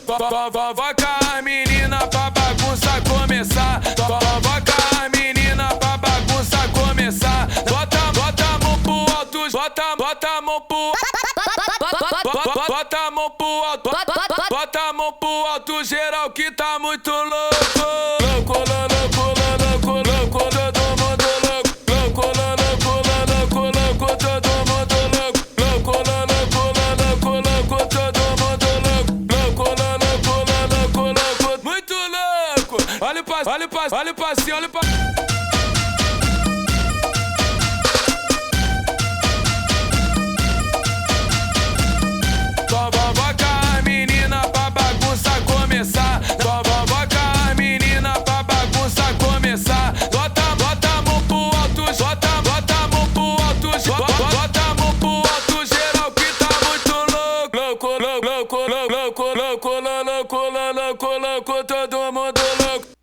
Convoca as meninas pra bagunça começar. Convoca as meninas pra bagunça começar. Bota a mão pro alto, bota a mão pro bota a mão pro alto, bota a mão pro alto geral que tá muito louco. Louco, louco, louco, louco, todo mundo louco. Louco, louco, louco, louco, todo mundo louco. Louco, louco, louco, louco, todo mundo louco. Louco, louco, louco, louco, muito louco. Olha o passinho, olha o passinho, olha o passinho, olha o passinho. Convoca as meninas pra bagunça começar. Convoca as meninas pra bagunça começar. Bota a mão pro alto, bota a mão pro alto, bota a mão pro alto geral que tá muito louco. Louco, louco, louco, louco, louco, louco, louco, louco, louco, todo mundo louco.